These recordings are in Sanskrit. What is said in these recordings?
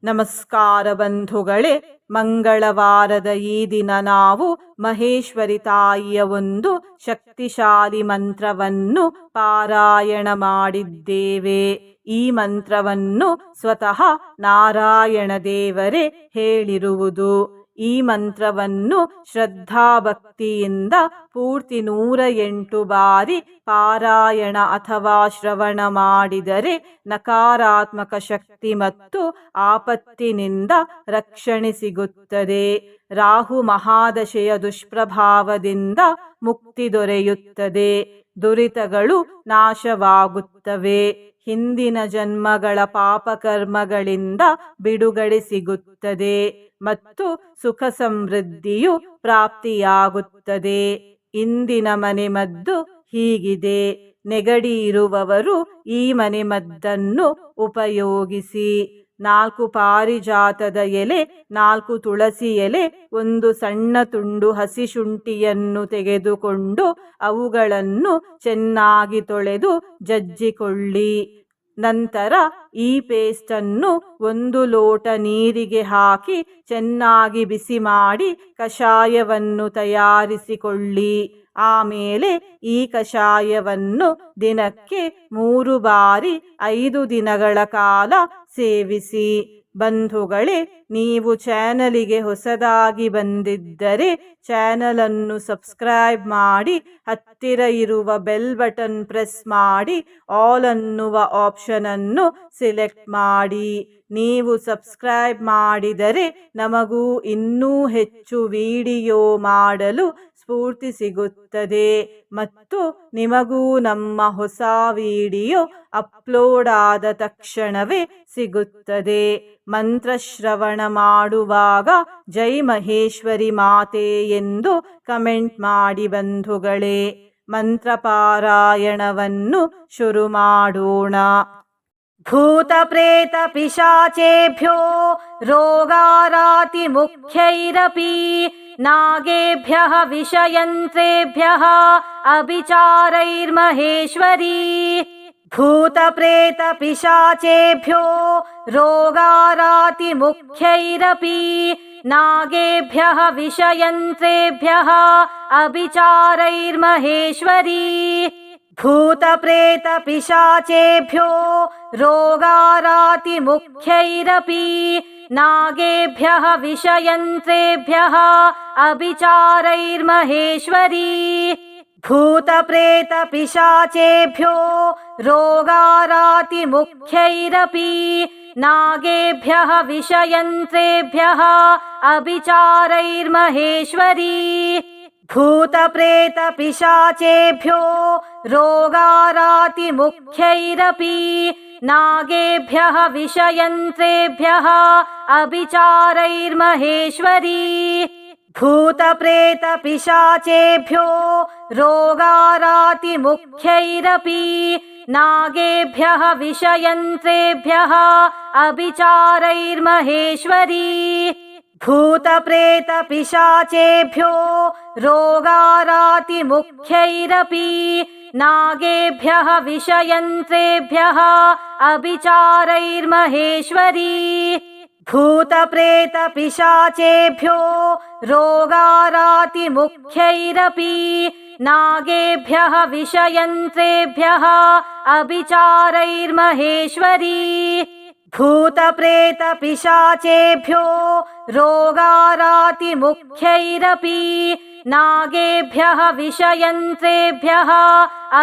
ನಮಸ್ಕಾರ ಬಂಧುಗಳೇ, ಮಂಗಳವಾರದ ಈ ದಿನ ನಾವು ಮಹೇಶ್ವರಿ ತಾಯಿಯ ಒಂದು ಶಕ್ತಿಶಾಲಿ ಮಂತ್ರವನ್ನು ಪಾರಾಯಣ ಮಾಡಿದ್ದೇವೆ. ಈ ಮಂತ್ರವನ್ನು ಸ್ವತಃ ನಾರಾಯಣ ದೇವರೇ ಹೇಳಿರುವುದು. ಈ ಮಂತ್ರವನ್ನು ಶ್ರದ್ಧಾಭಕ್ತಿಯಿಂದ ಪೂರ್ತಿ 108 ಬಾರಿ ಪಾರಾಯಣ ಅಥವಾ ಶ್ರವಣ ಮಾಡಿದರೆ ನಕಾರಾತ್ಮಕ ಶಕ್ತಿ ಮತ್ತು ಆಪತ್ತಿನಿಂದ ರಕ್ಷಣೆ ಸಿಗುತ್ತದೆ. ರಾಹು ಮಹಾದಶೆಯ ದುಷ್ಪ್ರಭಾವದಿಂದ ಮುಕ್ತಿ ದೊರೆಯುತ್ತದೆ. ದುರಿತಗಳು ನಾಶವಾಗುತ್ತವೆ. ಹಿಂದಿನ ಜನ್ಮಗಳ ಪಾಪಕರ್ಮಗಳಿಂದ ಬಿಡುಗಡೆ ಸಿಗುತ್ತದೆ ಮತ್ತು ಸುಖ ಸಮೃದ್ಧಿಯು ಪ್ರಾಪ್ತಿಯಾಗುತ್ತದೆ. ಇಂದಿನ ಮನೆಮದ್ದು ಹೀಗಿದೆ. ನೆಗಡಿ ಇರುವವರು ಈ ಮನೆಮದ್ದನ್ನು ಉಪಯೋಗಿಸಿ. 4 ಪಾರಿಜಾತದ ಎಲೆ, 4 ತುಳಸಿ ಎಲೆ, 1 ಸಣ್ಣ ತುಂಡು ಹಸಿ ಶುಂಠಿಯನ್ನು ತೆಗೆದುಕೊಂಡು ಅವುಗಳನ್ನು ಚೆನ್ನಾಗಿ ತೊಳೆದು ಜಜ್ಜಿಕೊಳ್ಳಿ. ನಂತರ ಈ ಪೇಸ್ಟನ್ನು 1 ಲೋಟ ನೀರಿಗೆ ಹಾಕಿ ಚೆನ್ನಾಗಿ ಬಿಸಿ ಮಾಡಿ ಕಷಾಯವನ್ನು ತಯಾರಿಸಿಕೊಳ್ಳಿ. ಆಮೇಲೆ ಈ ಕಷಾಯವನ್ನು ದಿನಕ್ಕೆ 3 ಬಾರಿ 5 ದಿನಗಳ ಕಾಲ ಸೇವಿಸಿ. ಬಂಧುಗಳೇ, ನೀವು ಚಾನಲಿಗೆ ಹೊಸದಾಗಿ ಬಂದಿದ್ದರೆ ಚಾನಲನ್ನು ಸಬ್ಸ್ಕ್ರೈಬ್ ಮಾಡಿ, ಹತ್ತಿರ ಇರುವ ಬೆಲ್ ಬಟನ್ ಪ್ರೆಸ್ ಮಾಡಿ, ಆಲ್ ಅನ್ನುವ ಆಪ್ಷನ್ ಅನ್ನು ಸೆಲೆಕ್ಟ್ ಮಾಡಿ. ನೀವು ಸಬ್ಸ್ಕ್ರೈಬ್ ಮಾಡಿದರೆ ನಮಗೂ ಇನ್ನೂ ಹೆಚ್ಚು ವಿಡಿಯೋ ಮಾಡಲು ಸ್ಫೂರ್ತಿ ಸಿಗುತ್ತದೆ ಮತ್ತು ನಿಮಗೂ ನಮ್ಮ ಹೊಸ ವಿಡಿಯೋ ಅಪ್ಲೋಡ್ ಆದ ತಕ್ಷಣವೇ ಸಿಗುತ್ತದೆ. ಮಂತ್ರಶ್ರವಣ ಮಾಡುವಾಗ ಜೈ ಮಹೇಶ್ವರಿ ಮಾತೆ ಎಂದು ಕಮೆಂಟ್ ಮಾಡಿ ಬಂಧುಗಳೇ. ಮಂತ್ರಪಾರಾಯಣವನ್ನು ಶುರು ಮಾಡೋಣ. ಭೂತ ಪ್ರೇತ ಪಿಶಾಚೇಭ್ಯೋ ರೋಗಾರಾತಿ ಮುಖ್ಯೈರಪಿ ನಾಗೇಭ್ಯಃ ವಿಷಯಂತ್ರೇಭ್ಯಃ ಅಭಿಚಾರೈರ್ಮಹೇಶ್ವರಿ. ಭೂತ ಪ್ರೇತ ಪಿಶಾಚೇಭ್ಯೋ ರೋಗಾರಾತಿ ಮುಖ್ಯೈರಪಿ ನಾಗೇಭ್ಯಃ ವಿಷಯಂತ್ರೇಭ್ಯಃ ಅಭಿಚಾರೈರ್ಮಹೇಶ್ವರಿ. ಭೂತ ಪ್ರೇತ ಪಿಶಾಚೇಭ್ಯೋ ರೋಗಾರಾತಿ ಮುಖ್ಯೈರಪಿ ನಾಗೇಭ್ಯಃ ವಿಷಯಂತ್ರೇಭ್ಯಃ ಅಭಿಚಾರೈರ್ಮಹೇಶ್ವರಿ. ಭೂತ ಪ್ರೇತ ಪಿಶಾಚೇಭ್ಯೋ ರೋಗಾರಾತಿ ಮುಖ್ಯೈರಪಿ ನಾಗೇಭ್ಯಃ ವಿಷಯಂತ್ರೇಭ್ಯಃ ಅಭಿಚಾರೈರ್ಮಹೇಶ್ವರಿ. ಭೂತ ಪ್ರೇತ ಪಿಶಾಚೇಭ್ಯೋ ರೋಗಾರಾತಿ ಮುಖ್ಯೈರಪಿ ನಾಗೇಭ್ಯಃ ವಿಷಯಂತ್ರೇಭ್ಯಃ ಅಭಿಚಾರೈರ್ಮಹೇಶ್ವರಿ. ಭೂತ ಪ್ರೇತ ಪಿಶಾಚೇಭ್ಯೋ ರೋಗಾರಾತಿ ಮುಖ್ಯೈರಪಿ ನಾಗೇಭ್ಯಃ ವಿಷಯಂತ್ರೇಭ್ಯಃ ಅಭಿಚಾರೈರ್ಮಹೇಶ್ವರಿ. ಭೂತ ಪ್ರೇತ ಪಿಶಾಚೇಭ್ಯೋ ರೋಗಾರಾತಿ ಮುಖ್ಯೈರಪಿ ನಾಗೇಭ್ಯಃ ವಿಷಯಂತ್ರೇಭ್ಯಃ ಅಭಿಚಾರೈರ್ಮಹೇಶ್ವರಿ. ಭೂತ ಪ್ರೇತ ಪಿಶಾಚೇಭ್ಯೋ ರೋಗಾರಾತಿ ಮುಖ್ಯೈರಪಿ ನಾಗೇಭ್ಯಃ ವಿಷಯಂತ್ರೇಭ್ಯಃ ಅಭಿಚಾರೈರ್ಮಹೇಶ್ವರಿ. ಭೂತ ಪ್ರೇತ ಪಿಶಾಚೇಭ್ಯೋ ರೋಗಾರಾತಿ ಮುಖ್ಯೈರಪಿ ನಾಗೇಭ್ಯಃ ವಿಷಯಂತ್ರೇಭ್ಯಃ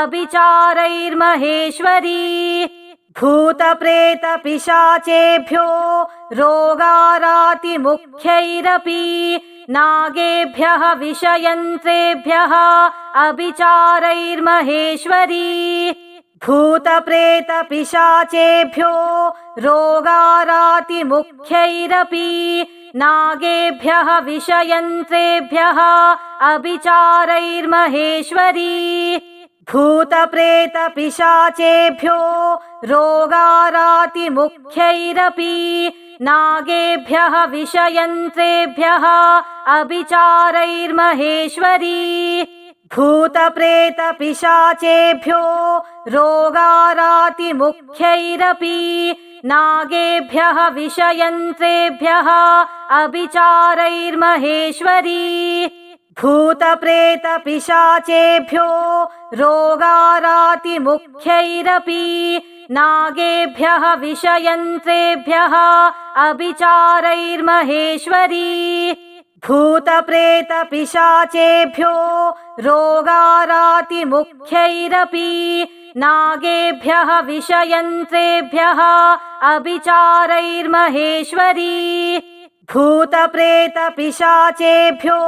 ಅಭಿಚಾರೈರ್ಮಹೇಶ್ವರಿ. ಭೂತ ಪ್ರೇತ ಪಿಶಾಚೇಭ್ಯೋ ರೋಗಾರಾತಿ ಮುಖ್ಯೈರಪಿ ನಾಗೇಭ್ಯಃ ವಿಷಯಂತ್ರೇಭ್ಯಃ ಅಭಿಚಾರೈರ್ಮಹೇಶ್ವರಿ. ಭೂತ ಪ್ರೇತ ಪಿಶಾಚೇಭ್ಯೋ ರೋಗಾರಾತಿ ಮುಖ್ಯೈರಪಿ ನಾಗೇಭ್ಯಃ ವಿಷಯಂತ್ರೇಭ್ಯಃ ಅಭಿಚಾರೈರ್ಮಹೇಶ್ವರಿ. ಭೂತ ಪ್ರೇತ ಪಿಶಾಚೇಭ್ಯೋ ರೋಗಾರಾತಿ ಮುಖ್ಯೈರಪಿ ನಾಗೇಭ್ಯಃ ವಿಷಯಂತ್ರೇಭ್ಯಃ ಅಭಿಚಾರೈರ್ಮಹೇಶ್ವರಿ. ಭೂತ ಪ್ರೇತ ಪಿಶಾಚೇಭ್ಯೋ ರೋಗಾರಾತಿ ಮುಖ್ಯೈರಪಿ नागेभ्यः विषयन्त्रेभ्यः अभिचारैर्महेश्वरी भूतप्रेतपिशाचेभ्यो रोगारातिमुख्यैरपि नागेभ्यः विषयन्त्रेभ्यः अभिचारैर्महेश्वरी भूतप्रेतपिशाचेभ्यो रोगारातिमुख्यैरपि नागेभ्यः विषयन्त्रेभ्यः अभिचारैर्महेश्वरी भूतप्रेतपिशाचेभ्यो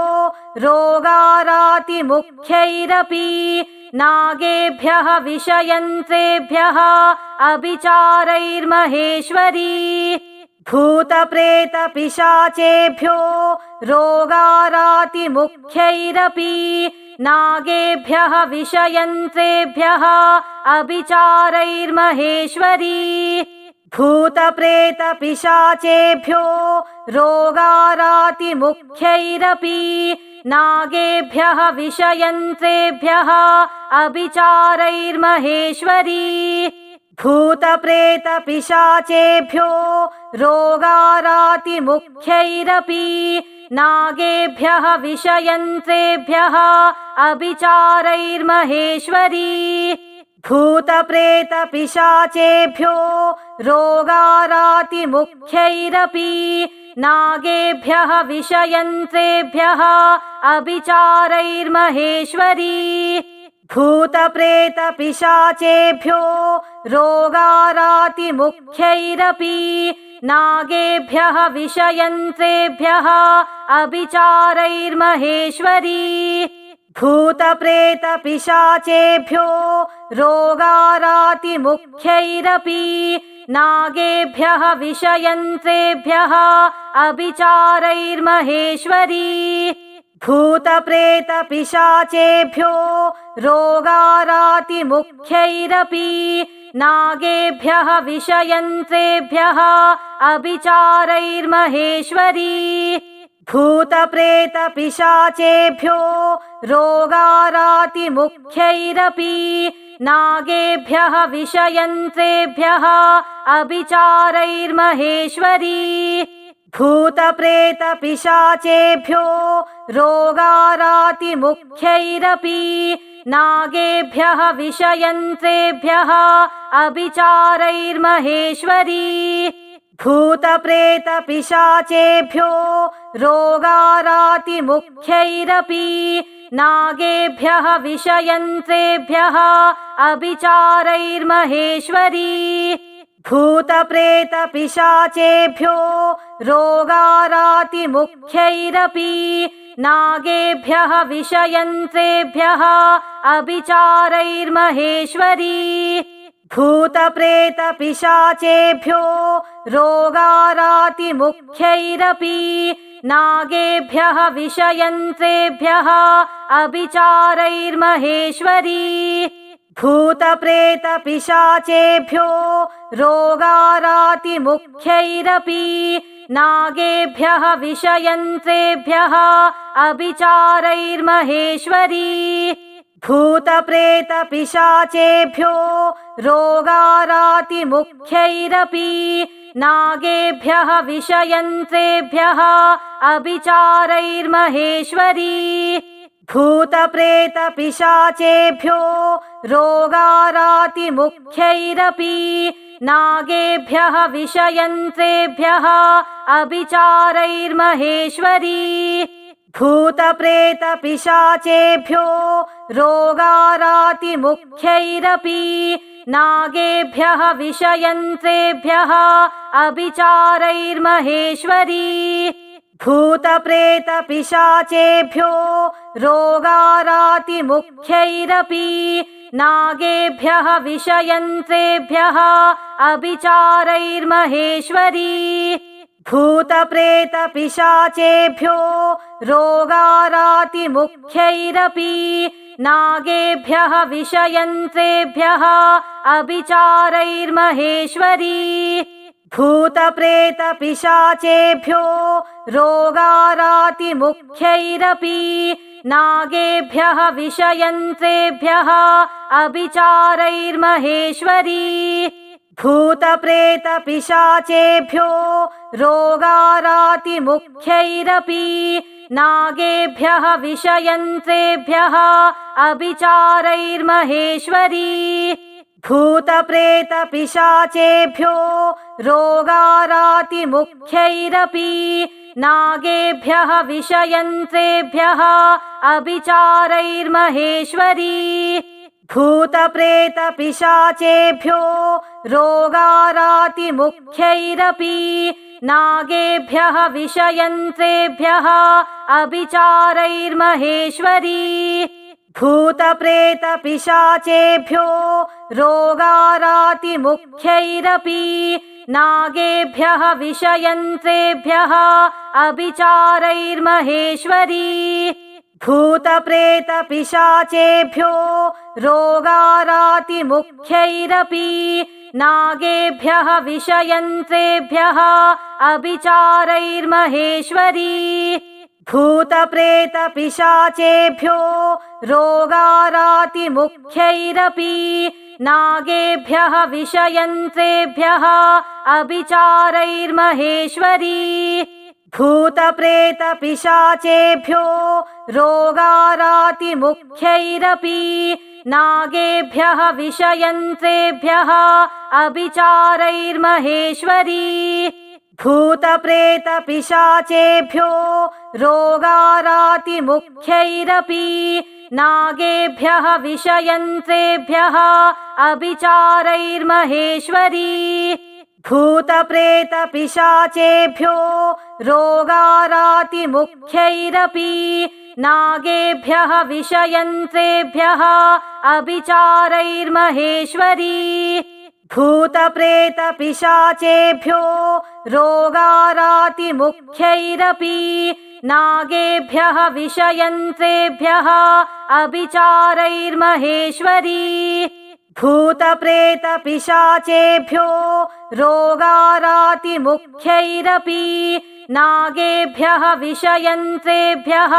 रोगारातिमुख्यैरपि नागेभ्यः विषयन्त्रेभ्यः अभिचारैर्महेश्वरी भूतप्रेतपिशाचेभ्यो रोगारातिमुख्यैरपि नागेभ्यः विषयन्त्रेभ्यः अभिचारैर्महेश्वरी भूतप्रेतपिशाचेभ्यो रोगारातिमुख्यैरपि नागेभ्यः विषयन्त्रेभ्यः अभिचारैर्महेश्वरी भूतप्रेतपिशाचेभ्यो रोगारातिमुख्यैरपि नागेभ्यः विषयन्त्रेभ्यः अभिचारैर्महेश्वरी भूतप्रेतपिशाचेभ्यो रोगारातिमुख्यैरपि नागेभ्यः विषयन्त्रेभ्यः अभिचारैर्महेश्वरी भूतप्रेतपिशाचेभ्यो रोगारातिमुख्यैरपि नागेभ्यः विषयन्त्रेभ्यः अभिचारैर्महेश्वरी भूतप्रेतपिशाचेभ्यो रोगारातिमुख्यैरपि नागेभ्यः विषयन्त्रेभ्यः अभिचारैर्महेश्वरी भूतप्रेतपिशाचेभ्यो रोगारातिमुख्यैरपि नागेभ्यः विषयन्त्रेभ्यः अभिचारैर्महेश्वरी भूतप्रेतपिशाचेभ्यो रोगारातिमुख्यैरपि नागेभ्यः विषयन्त्रेभ्यः अभिचारैर्महेश्वरी भूतप्रेतपिशाचेभ्यो रोगारातिमुख्यैरपि नागेभ्यः विषयन्त्रेभ्यः अभिचारैर्महेश्वरी भूतप्रेतपिशाचेभ्यो रोगारातिमुख्यैरपि नागेभ्यः विषयन्त्रेभ्यः अभिचारैर्महेश्वरी भूतप्रेतपिशाचेभ्यो रोगारातिमुख्यैरपि नागेभ्यः विषयन्त्रेभ्यः अभिचारैर्महेश्वरी भूतप्रेतपिशाचेभ्यो रोगारातिमुख्यैरपि नागेभ्यः विषयन्त्रेभ्यः अभिचारैर्महेश्वरी भूतप्रेतपिशाचेभ्यो रोगारातिमुख्यैरपि नागेभ्यः विषयन्त्रेभ्यः अभिचारैर्महेश्वरी भूतप्रेतपिशाचेभ्यो रोगारातिमुख्यैरपि नागेभ्यः विषयन्त्रेभ्यः अभिचारैर्महेश्वरी भूतप्रेतपिशाचेभ्यो रोगारातिमुख्यैरपि नागेभ्यः विषयन्त्रेभ्यः अभिचारैर्महेश्वरी भूतप्रेतपिशाचेभ्यो रोगारातिमुख्यैरपि नागेभ्यः विषयन्त्रेभ्यः अभिचारैर्महेश्वरी भूतप्रेतपिशाचेभ्यो रोगारातिमुख्यैरपि नागेभ्यः विषयन्त्रेभ्यः अभिचारैर्महेश्वरी भूतप्रेतपिशाचेभ्यो रोगारातिमुख्यैरपि नागेभ्यः विषयन्त्रेभ्यः अभिचारैर्महेश्वरी भूतप्रेतपिशाचेभ्यो रोगारातिमुख्यैरपि नागेभ्यः विषयन्त्रेभ्यः अभिचारैर्महेश्वरी भूतप्रेतपिशाचेभ्यो रोगारातिमुख्यैरपि नागेभ्यः विषयन्त्रेभ्यः अभिचारैर्महेश्वरी भूतप्रेतपिशाचेभ्यो रोगारातिमुख्यैरपि नागेभ्यः विषयन्त्रेभ्यः अभिचारैर्महेश्वरी भूतप्रेतपिशाचेभ्यो रोगारातिमुख्यैरपि नागेभ्यः विषयन्त्रेभ्यः अभिचारैर्महेश्वरी भूतप्रेतपिशाचेभ्यो रोगारातिमुख्यैरपि नागेभ्यः विषयन्त्रेभ्यः अभिचारैर्महेश्वरी भूतप्रेतपिशाचेभ्यो रोगारातिमुख्यैरपि नागेभ्यः विषयन्त्रेभ्यः अभिचारैर्महेश्वरी भूतप्रेतपिशाचेभ्यो रोगारातिमुख्यैरपि नागेभ्यः विषयन्त्रेभ्यः अभिचारैर्महेश्वरी भूतप्रेतपिशाचेभ्यो रोगारातिमुख्यैरपि नागेभ्यः विषयन्त्रेभ्यः अभिचारैर्महेश्वरी भूतप्रेतपिशाचेभ्यो रोगारातिमुख्यैरपि नागेभ्यः विषयन्त्रेभ्यः अभिचारैर्महेश्वरी भूतप्रेतपिशाचेभ्यो रोगारातिमुख्यैरपि नागेभ्यः विषयन्त्रेभ्यः अभिचारैर्महेश्वरी भूतप्रेतपिशाचेभ्यो रोगारातिमुख्यैरपि नागेभ्यः विषयन्त्रेभ्यः अभिचारैर्महेश्वरी भूतप्रेतपिशाचेभ्यो रोगारातिमुख्यैरपि नागेभ्यः विषयन्त्रेभ्यः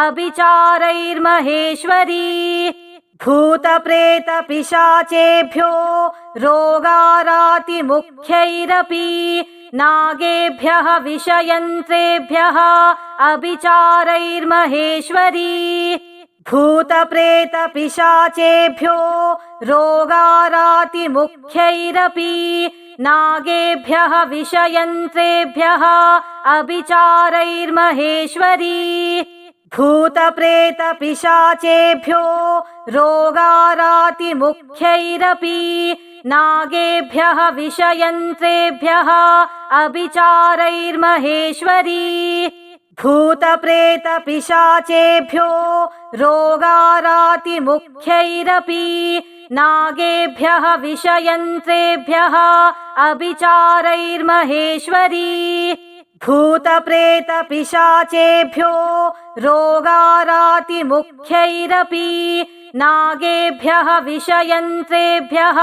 अभिचारैर्महेश्वरी भूतप्रेतपिशाचेभ्यो रोगारातिमुख्यैरपि नागेभ्यः विषयन्त्रेभ्यः अभिचारैर्महेश्वरी भूतप्रेतपिशाचेभ्यो रोगारातिमुख्यैरपि नागेभ्यः विषयन्त्रेभ्यः अभिचारैर्महेश्वरी भूतप्रेतपिशाचेभ्यो रोगारातिमुख्यैरपि नागेभ्यः विषयन्त्रेभ्यः अभिचारैर्महेश्वरी भूतप्रेतपिशाचेभ्यो रोगारातिमुख्यैरपि नागेभ्यः विषयन्त्रेभ्यः अभिचारैर्महेश्वरी भूतप्रेतपिशाचेभ्यो रोगारातिमुख्यैरपि नागेभ्यः विषयन्त्रेभ्यः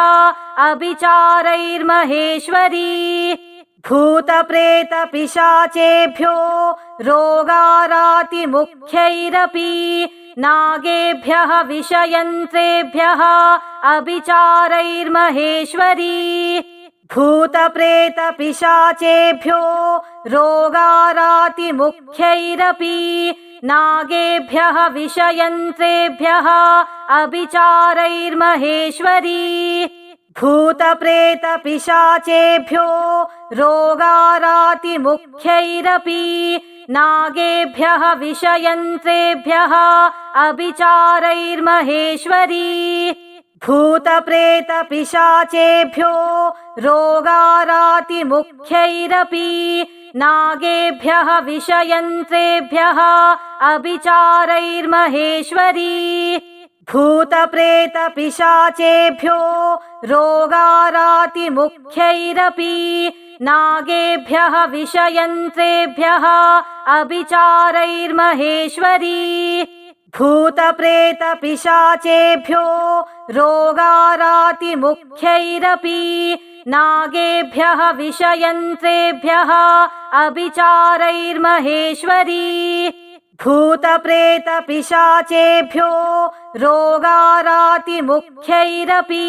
अभिचारैर्महेश्वरी भूतप्रेतपिशाचेभ्यो रोगारातिमुख्यैरपि नागेभ्यः विषयन्त्रेभ्यः अभिचारैर्महेश्वरी भूतप्रेतपिशाचेभ्यो रोगारातिमुख्यैरपि नागेभ्यः विषयन्त्रेभ्यः अभिचारैर्महेश्वरी भूतप्रेतपिशाचेभ्यो रोगारातिमुख्यैरपि नागेभ्यः विषयन्त्रेभ्यः अभिचारैर्महेश्वरी भूतप्रेतपिशाचेभ्यो रोगारातिमुख्यैरपि नागेभ्यः विषयन्त्रेभ्यः अभिचारैर्महेश्वरी भूतप्रेतपिशाचेभ्यो रोगारातिमुख्यैरपि नागेभ्यः विषयन्त्रेभ्यः अभिचारैर्महेश्वरी भूतप्रेतपिशाचेभ्यो रोगारातिमुख्यैरपि नागेभ्यः विषयन्त्रेभ्यः अभिचारैर्महेश्वरी भूतप्रेतपिशाचेभ्यो रोगारातिमुख्यैरपि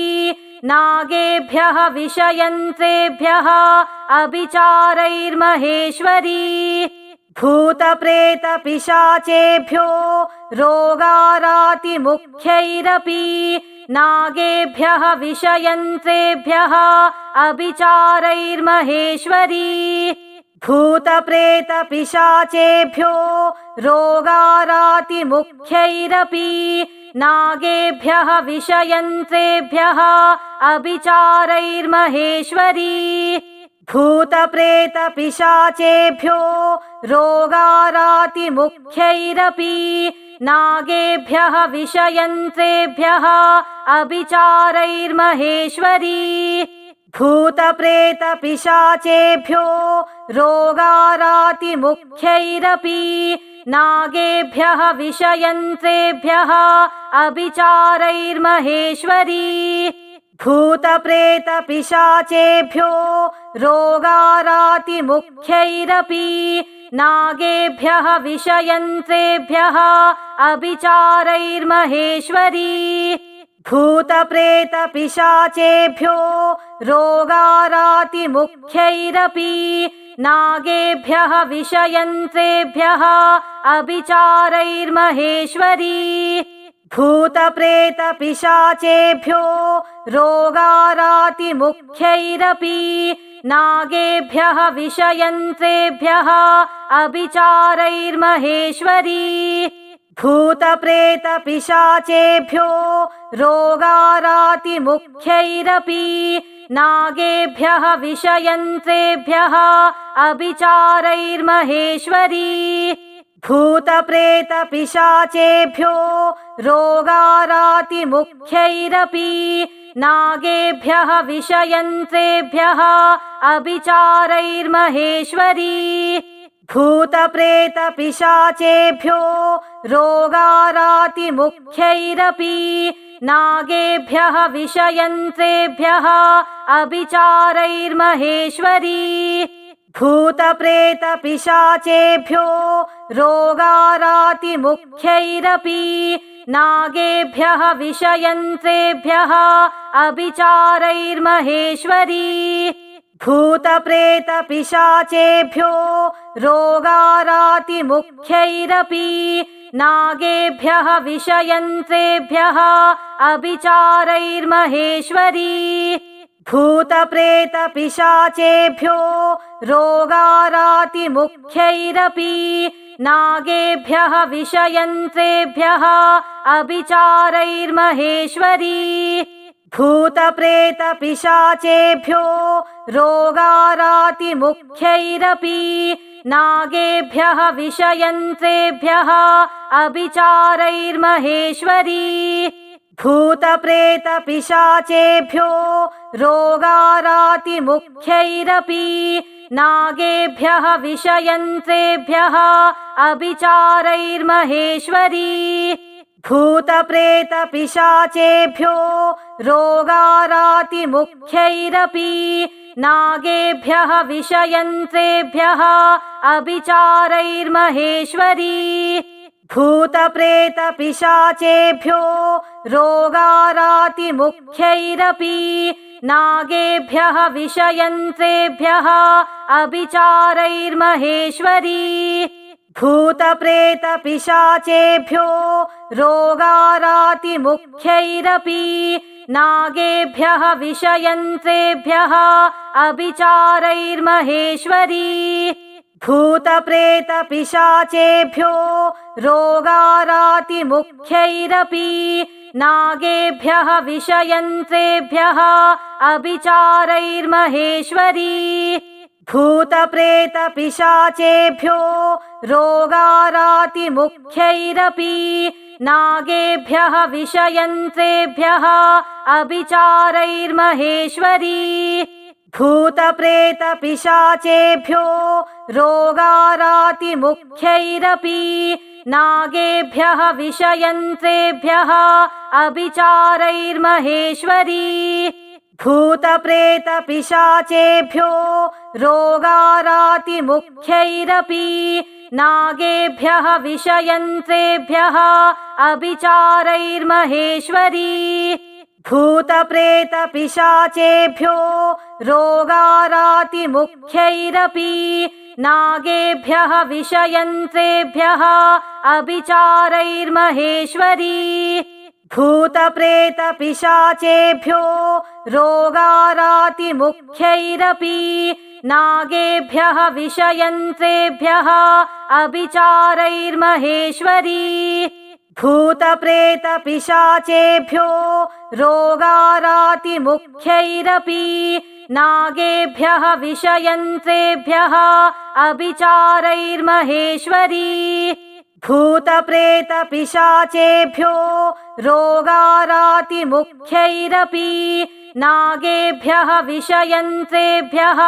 नागेभ्यः विषयन्त्रेभ्यः अभिचारैर्महेश्वरी भूतप्रेतपिशाचेभ्यो रोगारातिमुख्यैरपि नागेभ्यः विषयन्त्रेभ्यः अभिचारैर्महेश्वरी भूतप्रेतपिशाचेभ्यो रोगारातिमुख्यैरपि नागेभ्यः विषयन्त्रेभ्यः अभिचारैर्महेश्वरी भूतप्रेतपिशाचेभ्यो रोगारातिमुख्यैरपि नागेभ्यः विषयन्त्रेभ्यः अभिचारैर्महेश्वरी भूतप्रेतपिशाचेभ्यो रोगारातिमुख्यैरपि नागेभ्यः विषयन्त्रेभ्यः अभिचारैर्महेश्वरी भूतप्रेतपिशाचेभ्यो रोगारातिमुख्यैरपि नागेभ्यः विषयन्त्रेभ्यः अभिचारैर्महेश्वरी भूतप्रेतपिशाचेभ्यो रोगारातिमुख्यैरपि नागेभ्यः विषयन्त्रेभ्यः अभिचारैर्महेश्वरी भूतप्रेतपिशाचेभ्यो रोगारातिमुख्यैरपि नागेभ्यः विषयन्त्रेभ्यः अभिचारैर्महेश्वरी भूतप्रेतपिशाचेभ्यो रोगारातिमुख्यैरपि नागेभ्यः विषयन्त्रेभ्यः अभिचारैर्महेश्वरी भूतप्रेतपिशाचेभ्यो रोगारातिमुख्यैरपि नागेभ्यः विषयन्त्रेभ्यः अभिचारैर्महेश्वरी भूतप्रेतपिशाचेभ्यो रोगारातिमुख्यैरपि नागेभ्यः विषयन्त्रेभ्यः अभिचारैर्महेश्वरी भूतप्रेतपिशाचेभ्यो रोगारातिमुख्यैरपि नागेभ्यः विषयन्त्रेभ्यः अभिचारैर्महेश्वरी भूतप्रेतपिशाचेभ्यो रोगारातिमुख्यैरपि नागेभ्यः विषयन्त्रेभ्यः अभिचारैर्महेश्वरी भूतप्रेतपिशाचेभ्यो रोगारातिमुख्यैरपि नागेभ्यः विषयन्त्रेभ्यः अभिचारैर्महेश्वरी भूतप्रेतपिशाचेभ्यो रोगारातिमुख्यैरपि नागेभ्यः विषयन्त्रेभ्यः अभिचारैर्महेश्वरी भूतप्रेतपिशाचेभ्यो रोगारातिमुख्यैरपि नागेभ्यः विषयन्त्रेभ्यः अभिचारैर्महेश्वरी भूतप्रेतपिशाचेभ्यो रोगारातिमुख्यैरपि नागेभ्यः विषयन्त्रेभ्यः अभिचारैर्महेश्वरी भूतप्रेतपिशाचेभ्यो रोगारातिमुख्यैरपि नागेभ्यः विषयन्त्रेभ्यः अभिचारैर्महेश्वरी भूतप्रेतपिशाचेभ्यो रोगारातिमुख्यैरपि नागेभ्यः विषयन्त्रेभ्यः अभिचारैर्महेश्वरी भूतप्रेतपिशाचेभ्यो रोगारातिमुख्यैरपि नागेभ्यः विषयन्त्रेभ्यः अभिचारैर्महेश्वरी भूतप्रेतपिशाचेभ्यो रोगारातिमुख्यैरपि नागेभ्यः विषयन्त्रेभ्यः अभिचारैर्महेश्वरी भूतप्रेतपिशाचेभ्यो रोगारातिमुख्यैरपि नागेभ्यः विषयन्त्रेभ्यः अभिचारैर्महेश्वरी भूतप्रेतपिशाचेभ्यो रोगारातिमुख्यैरपि नागेभ्यः विषयन्त्रेभ्यः अभिचारैर्महेश्वरी भूतप्रेतपिशाचेभ्यो रोगारातिमुख्यैरपि नागेभ्यः विषयन्त्रेभ्यः अभिचारैर्महेश्वरी भूतप्रेतपिशाचेभ्यो रोगारातिमुख्यैरपि नागेभ्यः विषयन्त्रेभ्यः अभिचारैर्महेश्वरी भूतप्रेतपिशाचेभ्यो रोगारातिमुख्यैरपि नागेभ्यः विषयन्त्रेभ्यः अभिचारैर्महेश्वरी भूतप्रेतपिशाचेभ्यो रोगारातिमुख्यैरपि नागेभ्यः विषयन्त्रेभ्यः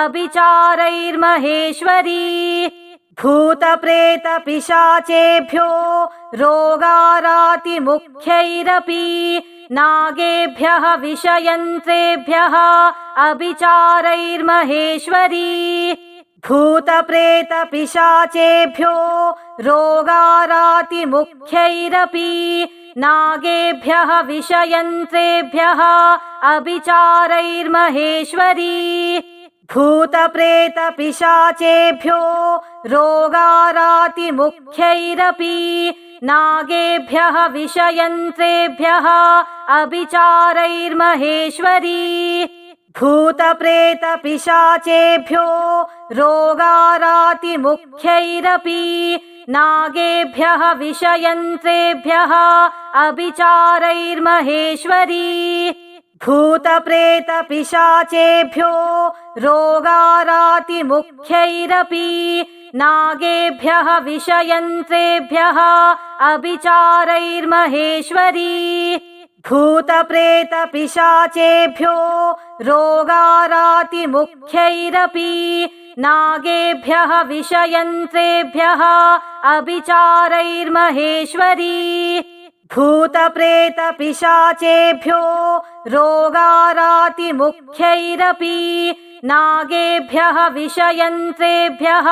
अभिचारैर्महेश्वरी भूतप्रेतपिशाचेभ्यो रोगारातिमुख्यैरपि नागेभ्यः विषयन्त्रेभ्यः अभिचारैर्महेश्वरी भूतप्रेतपिशाचेभ्यो रोगारातिमुख्यैरपि नागेभ्यः विषयन्त्रेभ्यः अभिचारैर्महेश्वरी भूतप्रेतपिशाचेभ्यो रोगारातिमुख्यैरपि नागेभ्यः विषयन्त्रेभ्यः अभिचारैर्महेश्वरी भूतप्रेतपिशाचेभ्यो रोगारातिमुख्यैरपि नागेभ्यः विषयन्त्रेभ्यः अभिचारैर्महेश्वरी भूतप्रेतपिशाचेभ्यो रोगारातिमुख्यैरपि नागेभ्यः विषयन्त्रेभ्यः अभिचारैर्महेश्वरी भूतप्रेतपिशाचेभ्यो रोगारातिमुख्यैरपि नागेभ्यः विषयन्त्रेभ्यः अभिचारैर्महेश्वरी भूतप्रेतपिशाचेभ्यो रोगारातिमुख्यैरपि नागेभ्यः विषयन्त्रेभ्यः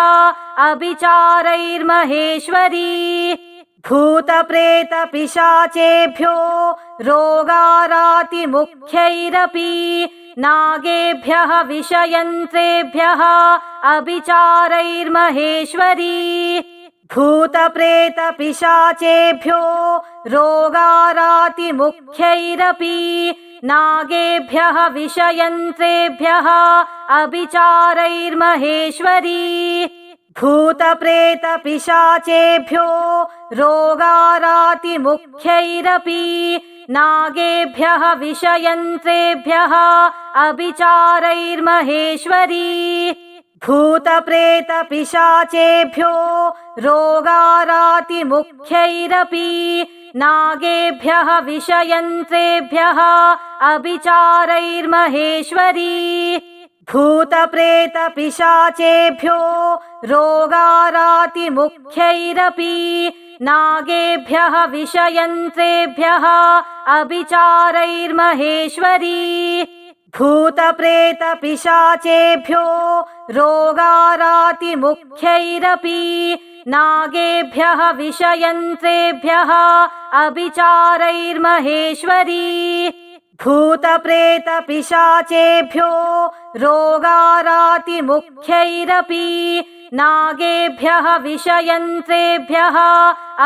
अभिचारैर्महेश्वरी भूतप्रेतपिशाचेभ्यो रोगारातिमुख्यैरपि नागेभ्यः विषयन्त्रेभ्यः अभिचारैर्महेश्वरी भूतप्रेतपिशाचेभ्यो रोगारातिमुख्यैरपि नागेभ्यः विषयन्त्रेभ्यः अभिचारैर्महेश्वरी भूतप्रेतपिशाचेभ्यो रोगारातिमुख्यैरपि नागेभ्यः विषयन्त्रेभ्यः अभिचारैर्महेश्वरी भूतप्रेतपिशाचेभ्यो रोगारातिमुख्यैरपि नागेभ्यः विषयन्त्रेभ्यः अभिचारैर्महेश्वरी भूतप्रेतपिशाचेभ्यो रोगारातिमुख्यैरपि नागेभ्यः विषयन्त्रेभ्यः अभिचारैर्महेश्वरी भूतप्रेतपिशाचेभ्यो रोगारातिमुख्यैरपि नागेभ्यः विषयन्त्रेभ्यः अभिचारैर्महेश्वरी भूतप्रेतपिशाचेभ्यो रोगारातिमुख्यैरपि नागेभ्यः विषयन्त्रेभ्यः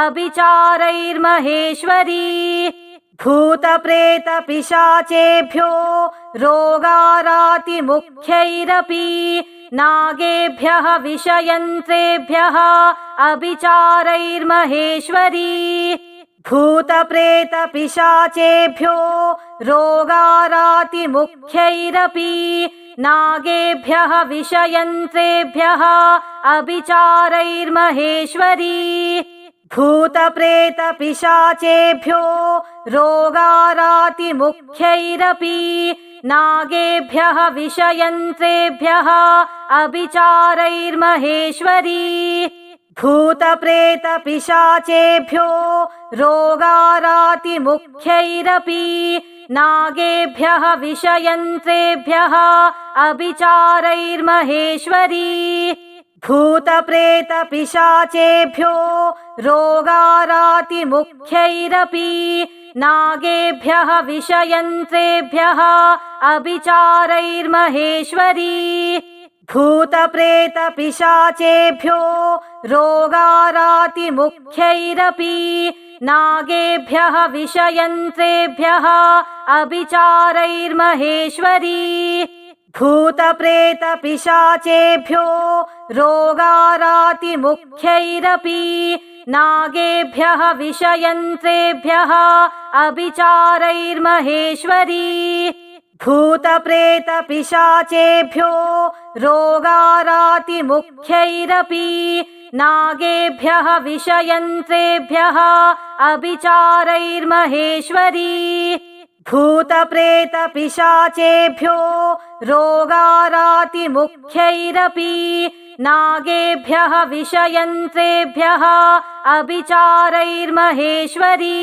अभिचारैर्महेश्वरी भूतप्रेतपिशाचेभ्यो रोगारातिमुख्यैरपि नागेभ्यः विषयन्त्रेभ्यः अभिचारैर्महेश्वरी भूतप्रेतपिशाचेभ्यो रोगारातिमुख्यैरपि नागेभ्यः विषयन्त्रेभ्यः अभिचारैर्महेश्वरी भूतप्रेतपिशाचेभ्यो रोगारातिमुख्यैरपि नागेभ्यः विषयन्त्रेभ्यः अभिचारैर्महेश्वरी भूतप्रेतपिशाचेभ्यो रोगारातिमुख्यैरपि नागेभ्यः विषयन्त्रेभ्यः अभिचारैर्महेश्वरी भूतप्रेतपिशाचेभ्यो रोगारातिमुख्यैरपि नागेभ्यः विषयन्त्रेभ्यः अभिचारैर्महेश्वरी भूतप्रेतपिशाचेभ्यो रोगारातिमुख्यैरपि नागेभ्यः विषयन्त्रेभ्यः अभिचारैर्महेश्वरी भूतप्रेतपिशाचेभ्यो रोगारातिमुख्यैरपि नागेभ्यः विषयन्त्रेभ्यः अभिचारैर्महेश्वरी भूतप्रेतपिशाचेभ्यो रोगारातिमुख्यैरपि नागेभ्यः विषयन्त्रेभ्यः अभिचारैर्महेश्वरी भूतप्रेतपिशाचेभ्यो रोगारातिमुख्यैरपि नागेभ्यः विषयन्त्रेभ्यः अभिचारैर्महेश्वरी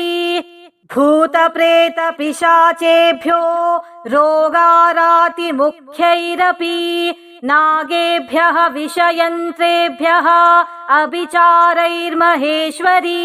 भूतप्रेतपिशाचेभ्यो रोगारातिमुख्यैरपि नागेभ्यः विषयन्त्रेभ्यः अभिचारैर्महेश्वरी